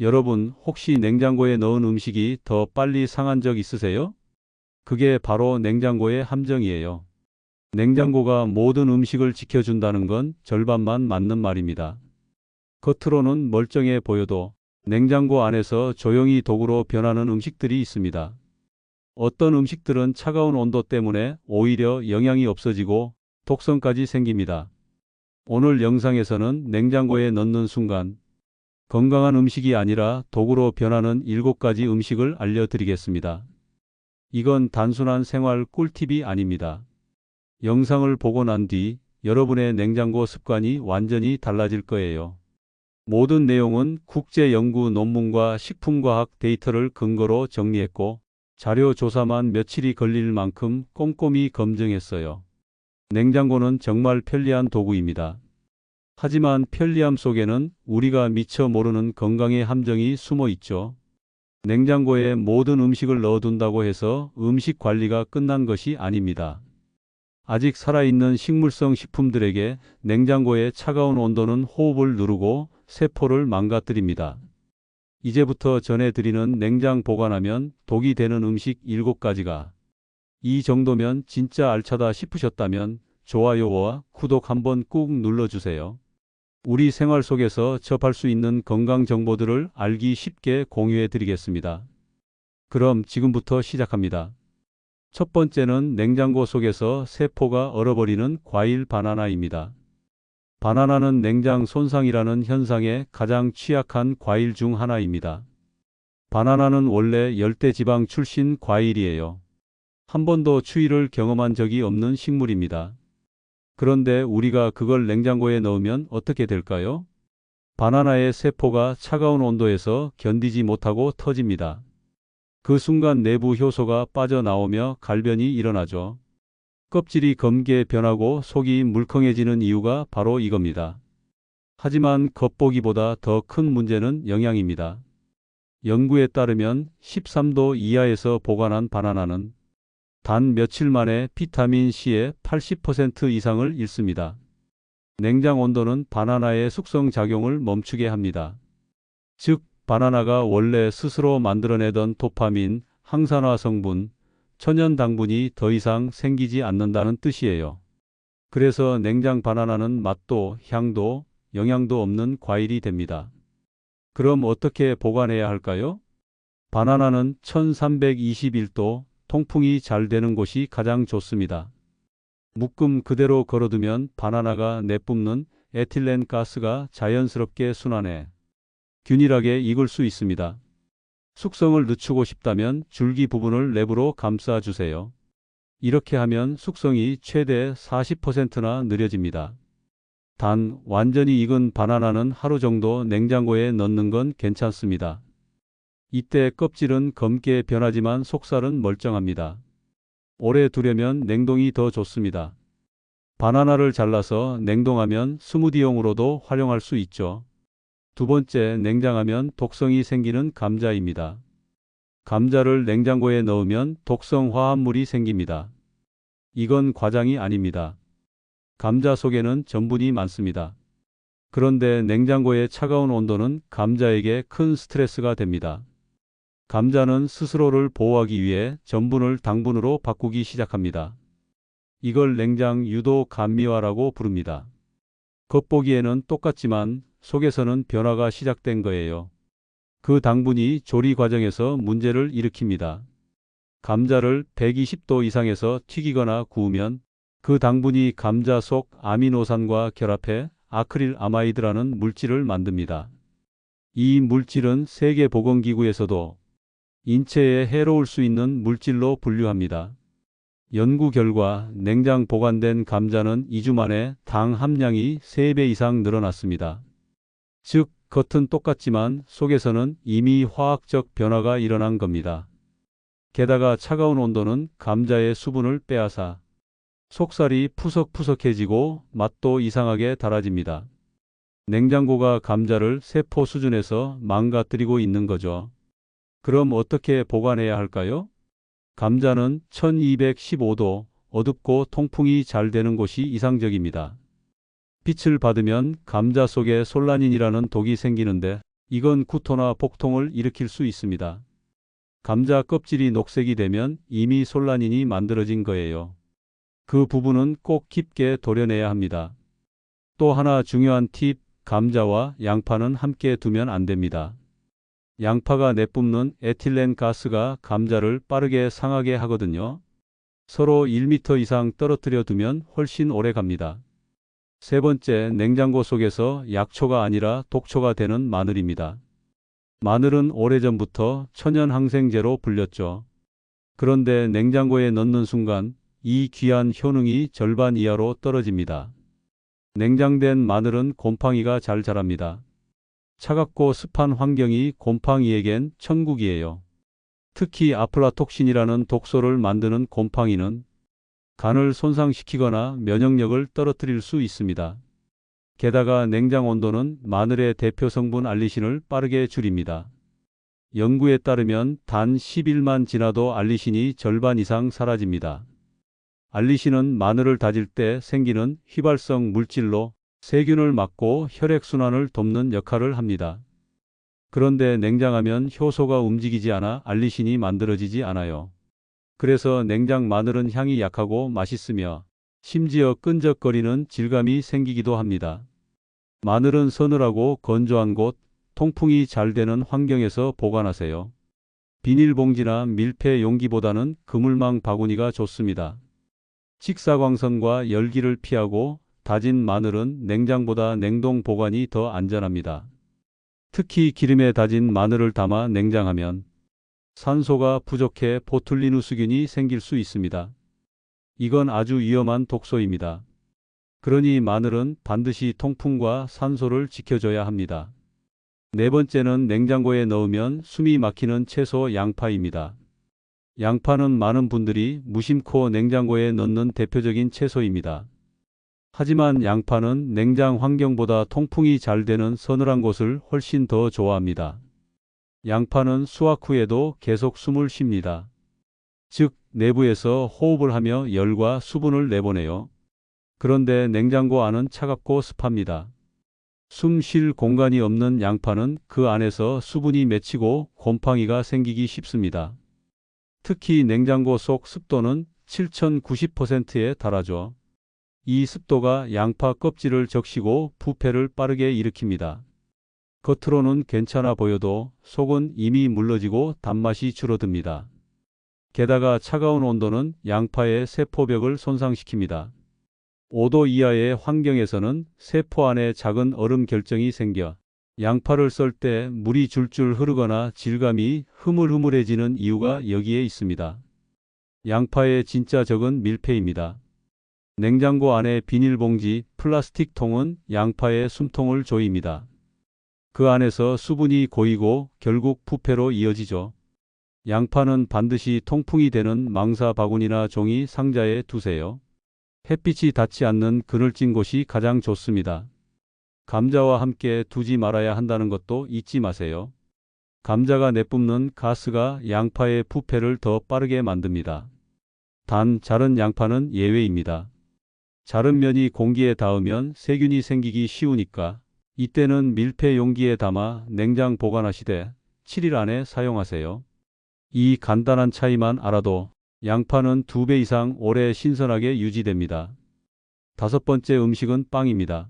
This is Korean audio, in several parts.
여러분, 혹시 냉장고에 넣은 음식이 더 빨리 상한 적 있으세요? 그게 바로 냉장고의 함정이에요. 냉장고가 모든 음식을 지켜준다는 건 절반만 맞는 말입니다. 겉으로는 멀쩡해 보여도 냉장고 안에서 조용히 독으로 변하는 음식들이 있습니다. 어떤 음식들은 차가운 온도 때문에 오히려 영양이 없어지고 독성까지 생깁니다. 오늘 영상에서는 냉장고에 넣는 순간 건강한 음식이 아니라 독으로 변하는 7가지 음식을 알려드리겠습니다. 이건 단순한 생활 꿀팁이 아닙니다. 영상을 보고 난 뒤 여러분의 냉장고 습관이 완전히 달라질 거예요. 모든 내용은 국제 연구 논문과 식품과학 데이터를 근거로 정리했고 자료 조사만 며칠이 걸릴 만큼 꼼꼼히 검증했어요. 냉장고는 정말 편리한 도구입니다. 하지만 편리함 속에는 우리가 미처 모르는 건강의 함정이 숨어 있죠. 냉장고에 모든 음식을 넣어둔다고 해서 음식 관리가 끝난 것이 아닙니다. 아직 살아있는 식물성 식품들에게 냉장고의 차가운 온도는 호흡을 누르고 세포를 망가뜨립니다. 이제부터 전해드리는 냉장 보관하면 독이 되는 음식 7가지가 이 정도면 진짜 알차다 싶으셨다면 좋아요와 구독 한번 꾹 눌러주세요. 우리 생활 속에서 접할 수 있는 건강 정보들을 알기 쉽게 공유해 드리겠습니다. 그럼 지금부터 시작합니다. 첫 번째는 냉장고 속에서 세포가 얼어버리는 과일 바나나입니다. 바나나는 냉장 손상이라는 현상에 가장 취약한 과일 중 하나입니다. 바나나는 원래 열대지방 출신 과일이에요. 한 번도 추위를 경험한 적이 없는 식물입니다. 그런데 우리가 그걸 냉장고에 넣으면 어떻게 될까요? 바나나의 세포가 차가운 온도에서 견디지 못하고 터집니다. 그 순간 내부 효소가 빠져나오며 갈변이 일어나죠. 껍질이 검게 변하고 속이 물컹해지는 이유가 바로 이겁니다. 하지만 겉보기보다 더 큰 문제는 영양입니다. 연구에 따르면 13도 이하에서 보관한 바나나는 단 며칠 만에 비타민 C의 80% 이상을 잃습니다. 냉장 온도는 바나나의 숙성 작용을 멈추게 합니다. 즉, 바나나가 원래 스스로 만들어내던 도파민, 항산화 성분, 천연 당분이 더 이상 생기지 않는다는 뜻이에요. 그래서 냉장 바나나는 맛도, 향도, 영양도 없는 과일이 됩니다. 그럼 어떻게 보관해야 할까요? 바나나는 1321도, 통풍이 잘 되는 곳이 가장 좋습니다. 묶음 그대로 걸어두면 바나나가 내뿜는 에틸렌 가스가 자연스럽게 순환해 균일하게 익을 수 있습니다. 숙성을 늦추고 싶다면 줄기 부분을 랩으로 감싸주세요. 이렇게 하면 숙성이 최대 40%나 느려집니다. 단, 완전히 익은 바나나는 하루 정도 냉장고에 넣는 건 괜찮습니다. 이때 껍질은 검게 변하지만 속살은 멀쩡합니다. 오래 두려면 냉동이 더 좋습니다. 바나나를 잘라서 냉동하면 스무디용으로도 활용할 수 있죠. 두 번째, 냉장하면 독성이 생기는 감자입니다. 감자를 냉장고에 넣으면 독성 화합물이 생깁니다. 이건 과장이 아닙니다. 감자 속에는 전분이 많습니다. 그런데 냉장고의 차가운 온도는 감자에게 큰 스트레스가 됩니다. 감자는 스스로를 보호하기 위해 전분을 당분으로 바꾸기 시작합니다. 이걸 냉장 유도 감미화라고 부릅니다. 겉보기에는 똑같지만 속에서는 변화가 시작된 거예요. 그 당분이 조리 과정에서 문제를 일으킵니다. 감자를 120도 이상에서 튀기거나 구우면 그 당분이 감자 속 아미노산과 결합해 아크릴 아마이드라는 물질을 만듭니다. 이 물질은 세계보건기구에서도 인체에 해로울 수 있는 물질로 분류합니다. 연구 결과 냉장 보관된 감자는 2주 만에 당 함량이 3배 이상 늘어났습니다. 즉, 겉은 똑같지만 속에서는 이미 화학적 변화가 일어난 겁니다. 게다가 차가운 온도는 감자의 수분을 빼앗아 속살이 푸석푸석해지고 맛도 이상하게 달아집니다. 냉장고가 감자를 세포 수준에서 망가뜨리고 있는 거죠. 그럼 어떻게 보관해야 할까요? 감자는 1215도, 어둡고 통풍이 잘 되는 곳이 이상적입니다. 빛을 받으면 감자 속에 솔라닌이라는 독이 생기는데 이건 구토나 복통을 일으킬 수 있습니다. 감자 껍질이 녹색이 되면 이미 솔라닌이 만들어진 거예요. 그 부분은 꼭 깊게 도려내야 합니다. 또 하나 중요한 팁, 감자와 양파는 함께 두면 안 됩니다. 양파가 내뿜는 에틸렌 가스가 감자를 빠르게 상하게 하거든요. 서로 1m 이상 떨어뜨려 두면 훨씬 오래 갑니다. 세 번째, 냉장고 속에서 약초가 아니라 독초가 되는 마늘입니다. 마늘은 오래전부터 천연 항생제로 불렸죠. 그런데 냉장고에 넣는 순간 이 귀한 효능이 절반 이하로 떨어집니다. 냉장된 마늘은 곰팡이가 잘 자랍니다. 차갑고 습한 환경이 곰팡이에겐 천국이에요. 특히 아플라톡신이라는 독소를 만드는 곰팡이는 간을 손상시키거나 면역력을 떨어뜨릴 수 있습니다. 게다가 냉장 온도는 마늘의 대표 성분 알리신을 빠르게 줄입니다. 연구에 따르면 단 10일만 지나도 알리신이 절반 이상 사라집니다. 알리신은 마늘을 다질 때 생기는 휘발성 물질로 세균을 막고 혈액순환을 돕는 역할을 합니다. 그런데 냉장하면 효소가 움직이지 않아 알리신이 만들어지지 않아요. 그래서 냉장 마늘은 향이 약하고 맛있으며 심지어 끈적거리는 질감이 생기기도 합니다. 마늘은 서늘하고 건조한 곳, 통풍이 잘 되는 환경에서 보관하세요. 비닐봉지나 밀폐 용기보다는 그물망 바구니가 좋습니다. 직사광선과 열기를 피하고 다진 마늘은 냉장보다 냉동 보관이 더 안전합니다. 특히 기름에 다진 마늘을 담아 냉장하면 산소가 부족해 보툴리누스균이 생길 수 있습니다. 이건 아주 위험한 독소입니다. 그러니 마늘은 반드시 통풍과 산소를 지켜줘야 합니다. 네 번째는 냉장고에 넣으면 숨이 막히는 채소 양파입니다. 양파는 많은 분들이 무심코 냉장고에 넣는 대표적인 채소입니다. 하지만 양파는 냉장 환경보다 통풍이 잘 되는 서늘한 곳을 훨씬 더 좋아합니다. 양파는 수확 후에도 계속 숨을 쉽니다. 즉, 내부에서 호흡을 하며 열과 수분을 내보내요. 그런데 냉장고 안은 차갑고 습합니다. 숨 쉴 공간이 없는 양파는 그 안에서 수분이 맺히고 곰팡이가 생기기 쉽습니다. 특히 냉장고 속 습도는 7090%에 달하죠. 이 습도가 양파 껍질을 적시고 부패를 빠르게 일으킵니다. 겉으로는 괜찮아 보여도 속은 이미 물러지고 단맛이 줄어듭니다. 게다가 차가운 온도는 양파의 세포벽을 손상시킵니다. 5도 이하의 환경에서는 세포 안에 작은 얼음 결정이 생겨 양파를 썰 때 물이 줄줄 흐르거나 질감이 흐물흐물해지는 이유가 여기에 있습니다. 양파의 진짜 적은 밀폐입니다. 냉장고 안의 비닐봉지, 플라스틱 통은 양파의 숨통을 조입니다. 그 안에서 수분이 고이고 결국 부패로 이어지죠. 양파는 반드시 통풍이 되는 망사 바구니나 종이 상자에 두세요. 햇빛이 닿지 않는 그늘진 곳이 가장 좋습니다. 감자와 함께 두지 말아야 한다는 것도 잊지 마세요. 감자가 내뿜는 가스가 양파의 부패를 더 빠르게 만듭니다. 단, 자른 양파는 예외입니다. 자른 면이 공기에 닿으면 세균이 생기기 쉬우니까 이때는 밀폐 용기에 담아 냉장 보관하시되 7일 안에 사용하세요. 이 간단한 차이만 알아도 양파는 2배 이상 오래 신선하게 유지됩니다. 다섯 번째 음식은 빵입니다.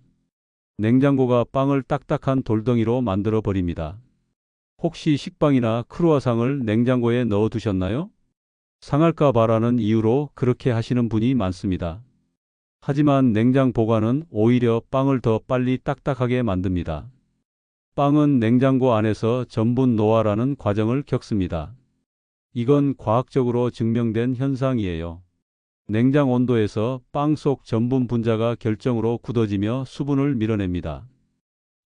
냉장고가 빵을 딱딱한 돌덩이로 만들어 버립니다. 혹시 식빵이나 크루아상을 냉장고에 넣어 두셨나요? 상할까 봐라는 이유로 그렇게 하시는 분이 많습니다. 하지만 냉장 보관은 오히려 빵을 더 빨리 딱딱하게 만듭니다. 빵은 냉장고 안에서 전분 노화라는 과정을 겪습니다. 이건 과학적으로 증명된 현상이에요. 냉장 온도에서 빵 속 전분 분자가 결정으로 굳어지며 수분을 밀어냅니다.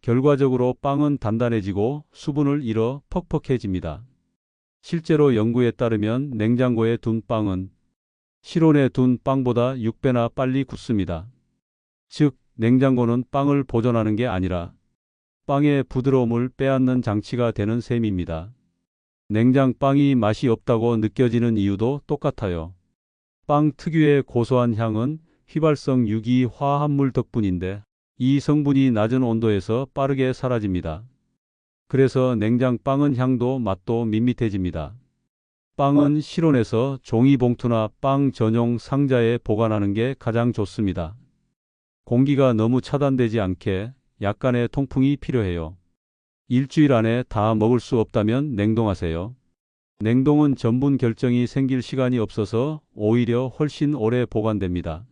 결과적으로 빵은 단단해지고 수분을 잃어 퍽퍽해집니다. 실제로 연구에 따르면 냉장고에 둔 빵은 실온에 둔 빵보다 6배나 빨리 굳습니다. 즉, 냉장고는 빵을 보존하는 게 아니라 빵의 부드러움을 빼앗는 장치가 되는 셈입니다. 냉장 빵이 맛이 없다고 느껴지는 이유도 똑같아요. 빵 특유의 고소한 향은 휘발성 유기 화합물 덕분인데 이 성분이 낮은 온도에서 빠르게 사라집니다. 그래서 냉장빵은 향도 맛도 밋밋해집니다. 빵은 실온에서 종이봉투나 빵 전용 상자에 보관하는 게 가장 좋습니다. 공기가 너무 차단되지 않게 약간의 통풍이 필요해요. 일주일 안에 다 먹을 수 없다면 냉동하세요. 냉동은 전분 결정이 생길 시간이 없어서 오히려 훨씬 오래 보관됩니다.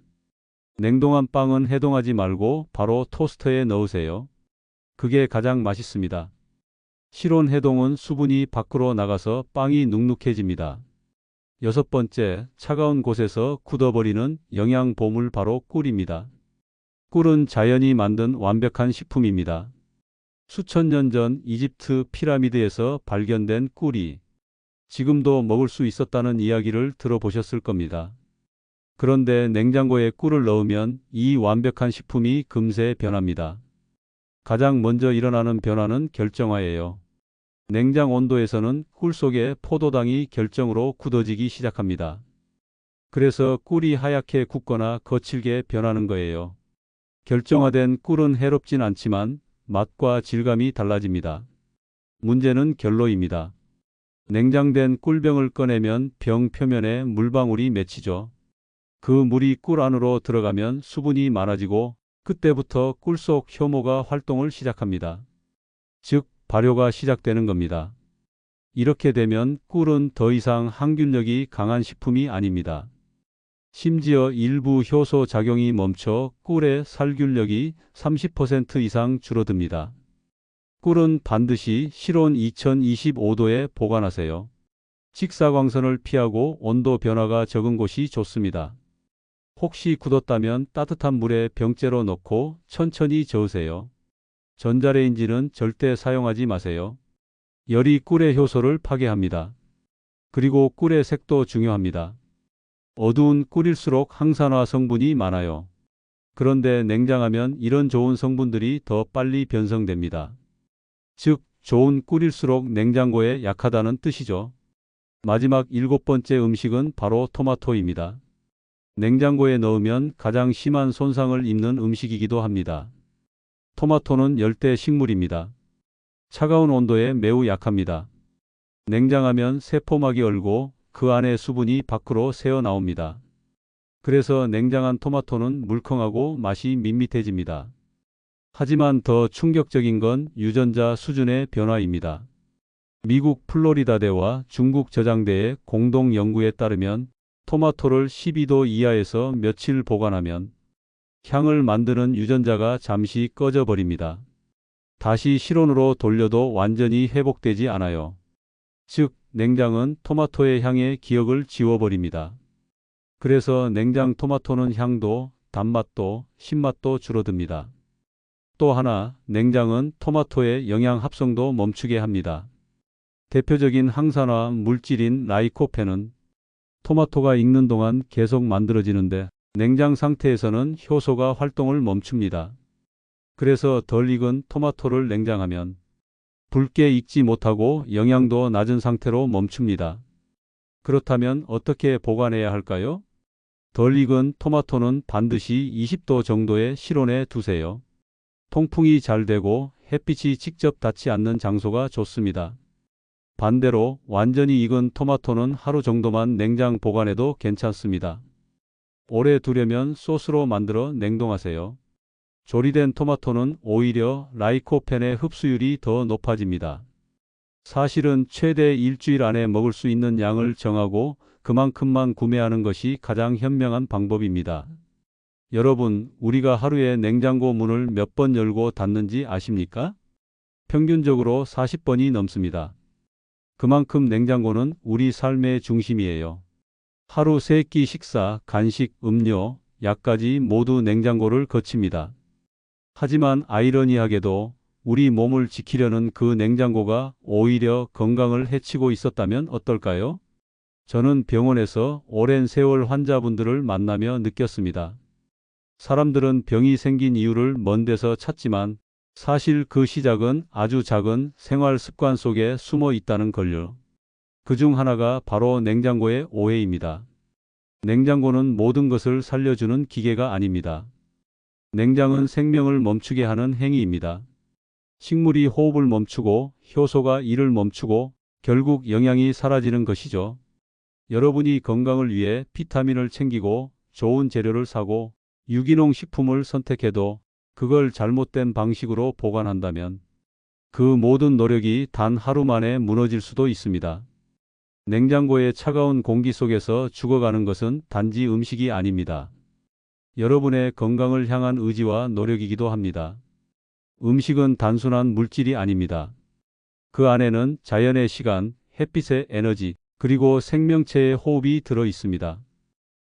냉동한 빵은 해동하지 말고 바로 토스터에 넣으세요. 그게 가장 맛있습니다. 실온 해동은 수분이 밖으로 나가서 빵이 눅눅해집니다. 여섯 번째, 차가운 곳에서 굳어버리는 영양 보물 바로 꿀입니다. 꿀은 자연이 만든 완벽한 식품입니다. 수천 년 전 이집트 피라미드에서 발견된 꿀이 지금도 먹을 수 있었다는 이야기를 들어보셨을 겁니다. 그런데 냉장고에 꿀을 넣으면 이 완벽한 식품이 금세 변합니다. 가장 먼저 일어나는 변화는 결정화예요. 냉장 온도에서는 꿀 속에 포도당이 결정으로 굳어지기 시작합니다. 그래서 꿀이 하얗게 굳거나 거칠게 변하는 거예요. 결정화된 꿀은 해롭진 않지만 맛과 질감이 달라집니다. 문제는 결로입니다. 냉장된 꿀병을 꺼내면 병 표면에 물방울이 맺히죠. 그 물이 꿀 안으로 들어가면 수분이 많아지고 그때부터 꿀 속 효모가 활동을 시작합니다. 즉, 발효가 시작되는 겁니다. 이렇게 되면 꿀은 더 이상 항균력이 강한 식품이 아닙니다. 심지어 일부 효소 작용이 멈춰 꿀의 살균력이 30% 이상 줄어듭니다. 꿀은 반드시 실온 2025도에 보관하세요. 직사광선을 피하고 온도 변화가 적은 곳이 좋습니다. 혹시 굳었다면 따뜻한 물에 병째로 넣고 천천히 저으세요. 전자레인지는 절대 사용하지 마세요. 열이 꿀의 효소를 파괴합니다. 그리고 꿀의 색도 중요합니다. 어두운 꿀일수록 항산화 성분이 많아요. 그런데 냉장하면 이런 좋은 성분들이 더 빨리 변성됩니다. 즉, 좋은 꿀일수록 냉장고에 약하다는 뜻이죠. 마지막 일곱 번째 음식은 바로 토마토입니다. 냉장고에 넣으면 가장 심한 손상을 입는 음식이기도 합니다. 토마토는 열대 식물입니다. 차가운 온도에 매우 약합니다. 냉장하면 세포막이 얼고 그 안에 수분이 밖으로 새어 나옵니다. 그래서 냉장한 토마토는 물컹하고 맛이 밋밋해집니다. 하지만 더 충격적인 건 유전자 수준의 변화입니다. 미국 플로리다대와 중국 저장대의 공동 연구에 따르면 토마토를 12도 이하에서 며칠 보관하면 향을 만드는 유전자가 잠시 꺼져 버립니다. 다시 실온으로 돌려도 완전히 회복되지 않아요. 즉, 냉장은 토마토의 향의 기억을 지워버립니다. 그래서 냉장 토마토는 향도, 단맛도, 신맛도 줄어듭니다. 또 하나, 냉장은 토마토의 영양 합성도 멈추게 합니다. 대표적인 항산화 물질인 라이코펜은 토마토가 익는 동안 계속 만들어지는데 냉장 상태에서는 효소가 활동을 멈춥니다. 그래서 덜 익은 토마토를 냉장하면 붉게 익지 못하고 영양도 낮은 상태로 멈춥니다. 그렇다면 어떻게 보관해야 할까요? 덜 익은 토마토는 반드시 20도 정도의 실온에 두세요. 통풍이 잘 되고 햇빛이 직접 닿지 않는 장소가 좋습니다. 반대로 완전히 익은 토마토는 하루 정도만 냉장 보관해도 괜찮습니다. 오래 두려면 소스로 만들어 냉동하세요. 조리된 토마토는 오히려 라이코펜의 흡수율이 더 높아집니다. 사실은 최대 일주일 안에 먹을 수 있는 양을 정하고 그만큼만 구매하는 것이 가장 현명한 방법입니다. 여러분, 우리가 하루에 냉장고 문을 몇 번 열고 닫는지 아십니까? 평균적으로 40번이 넘습니다. 그만큼 냉장고는 우리 삶의 중심이에요. 하루 3끼 식사, 간식, 음료, 약까지 모두 냉장고를 거칩니다. 하지만 아이러니하게도 우리 몸을 지키려는 그 냉장고가 오히려 건강을 해치고 있었다면 어떨까요? 저는 병원에서 오랜 세월 환자분들을 만나며 느꼈습니다. 사람들은 병이 생긴 이유를 먼 데서 찾지만 사실 그 시작은 아주 작은 생활 습관 속에 숨어 있다는 걸요. 그중 하나가 바로 냉장고의 오해입니다. 냉장고는 모든 것을 살려주는 기계가 아닙니다. 냉장은 생명을 멈추게 하는 행위입니다. 식물이 호흡을 멈추고 효소가 일을 멈추고 결국 영양이 사라지는 것이죠. 여러분이 건강을 위해 비타민을 챙기고 좋은 재료를 사고 유기농 식품을 선택해도 그걸 잘못된 방식으로 보관한다면 그 모든 노력이 단 하루 만에 무너질 수도 있습니다. 냉장고의 차가운 공기 속에서 죽어가는 것은 단지 음식이 아닙니다. 여러분의 건강을 향한 의지와 노력이기도 합니다. 음식은 단순한 물질이 아닙니다. 그 안에는 자연의 시간, 햇빛의 에너지, 그리고 생명체의 호흡이 들어 있습니다.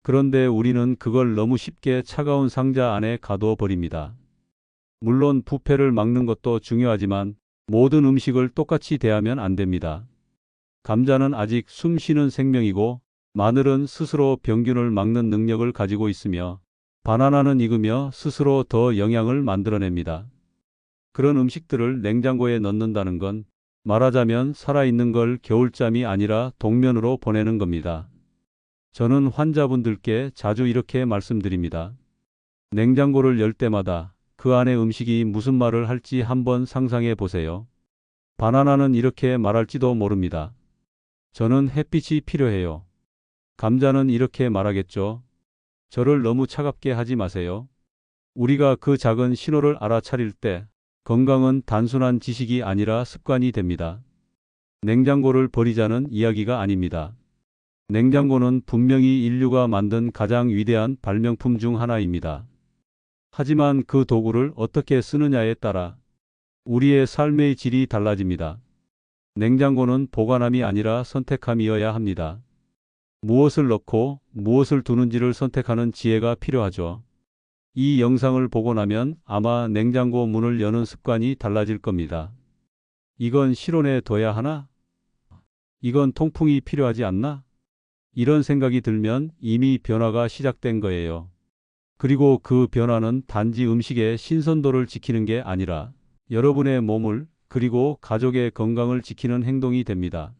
그런데 우리는 그걸 너무 쉽게 차가운 상자 안에 가둬 버립니다. 물론 부패를 막는 것도 중요하지만 모든 음식을 똑같이 대하면 안 됩니다. 감자는 아직 숨 쉬는 생명이고 마늘은 스스로 병균을 막는 능력을 가지고 있으며 바나나는 익으며 스스로 더 영양을 만들어냅니다. 그런 음식들을 냉장고에 넣는다는 건 말하자면 살아있는 걸 겨울잠이 아니라 동면으로 보내는 겁니다. 저는 환자분들께 자주 이렇게 말씀드립니다. 냉장고를 열 때마다 그 안에 음식이 무슨 말을 할지 한번 상상해 보세요. 바나나는 이렇게 말할지도 모릅니다. 저는 햇빛이 필요해요. 감자는 이렇게 말하겠죠. 저를 너무 차갑게 하지 마세요. 우리가 그 작은 신호를 알아차릴 때 건강은 단순한 지식이 아니라 습관이 됩니다. 냉장고를 버리자는 이야기가 아닙니다. 냉장고는 분명히 인류가 만든 가장 위대한 발명품 중 하나입니다. 하지만 그 도구를 어떻게 쓰느냐에 따라 우리의 삶의 질이 달라집니다. 냉장고는 보관함이 아니라 선택함이어야 합니다. 무엇을 넣고 무엇을 두는지를 선택하는 지혜가 필요하죠. 이 영상을 보고 나면 아마 냉장고 문을 여는 습관이 달라질 겁니다. 이건 실온에 둬야 하나? 이건 통풍이 필요하지 않나? 이런 생각이 들면 이미 변화가 시작된 거예요. 그리고 그 변화는 단지 음식의 신선도를 지키는 게 아니라 여러분의 몸을 그리고 가족의 건강을 지키는 행동이 됩니다.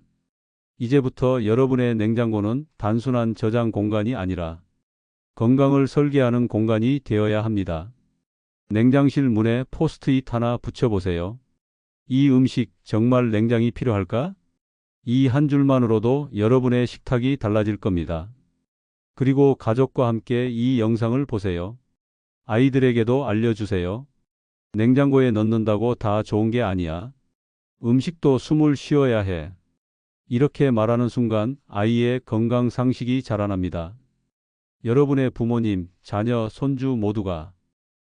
이제부터 여러분의 냉장고는 단순한 저장 공간이 아니라 건강을 설계하는 공간이 되어야 합니다. 냉장실 문에 포스트잇 하나 붙여보세요. 이 음식 정말 냉장이 필요할까? 이 한 줄만으로도 여러분의 식탁이 달라질 겁니다. 그리고 가족과 함께 이 영상을 보세요. 아이들에게도 알려주세요. 냉장고에 넣는다고 다 좋은 게 아니야. 음식도 숨을 쉬어야 해. 이렇게 말하는 순간 아이의 건강 상식이 자라납니다. 여러분의 부모님, 자녀, 손주 모두가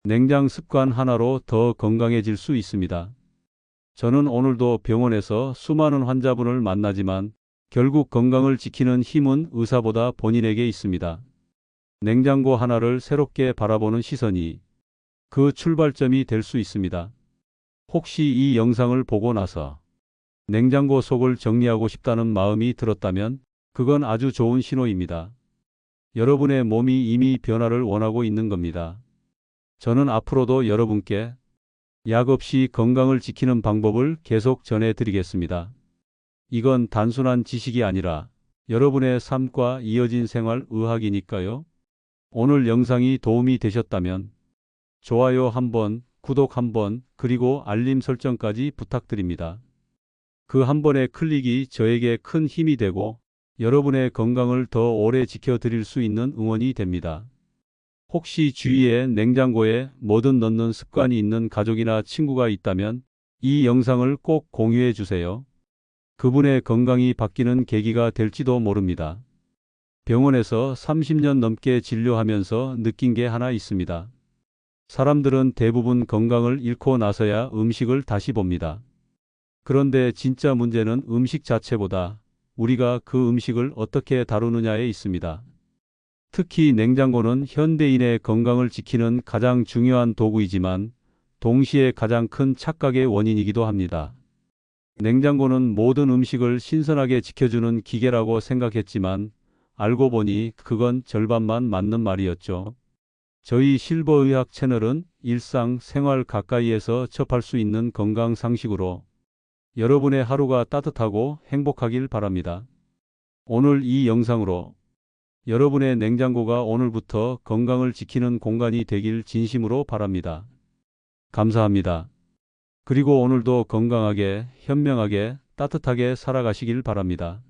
냉장 습관 하나로 더 건강해질 수 있습니다. 저는 오늘도 병원에서 수많은 환자분을 만나지만 결국 건강을 지키는 힘은 의사보다 본인에게 있습니다. 냉장고 하나를 새롭게 바라보는 시선이 그 출발점이 될 수 있습니다. 혹시 이 영상을 보고 나서 냉장고 속을 정리하고 싶다는 마음이 들었다면 그건 아주 좋은 신호입니다. 여러분의 몸이 이미 변화를 원하고 있는 겁니다. 저는 앞으로도 여러분께 약 없이 건강을 지키는 방법을 계속 전해드리겠습니다. 이건 단순한 지식이 아니라 여러분의 삶과 이어진 생활 의학이니까요. 오늘 영상이 도움이 되셨다면 좋아요 한번, 구독 한번, 그리고 알림 설정까지 부탁드립니다. 그 한 번의 클릭이 저에게 큰 힘이 되고 여러분의 건강을 더 오래 지켜드릴 수 있는 응원이 됩니다. 혹시 주위에 냉장고에 뭐든 넣는 습관이 있는 가족이나 친구가 있다면 이 영상을 꼭 공유해 주세요. 그분의 건강이 바뀌는 계기가 될지도 모릅니다. 병원에서 30년 넘게 진료하면서 느낀 게 하나 있습니다. 사람들은 대부분 건강을 잃고 나서야 음식을 다시 봅니다. 그런데 진짜 문제는 음식 자체보다 우리가 그 음식을 어떻게 다루느냐에 있습니다. 특히 냉장고는 현대인의 건강을 지키는 가장 중요한 도구이지만 동시에 가장 큰 착각의 원인이기도 합니다. 냉장고는 모든 음식을 신선하게 지켜주는 기계라고 생각했지만 알고 보니 그건 절반만 맞는 말이었죠. 저희 실버의학 채널은 일상 생활 가까이에서 접할 수 있는 건강 상식으로 여러분의 하루가 따뜻하고 행복하길 바랍니다. 오늘 이 영상으로 여러분의 냉장고가 오늘부터 건강을 지키는 공간이 되길 진심으로 바랍니다. 감사합니다. 그리고 오늘도 건강하게, 현명하게, 따뜻하게 살아가시길 바랍니다.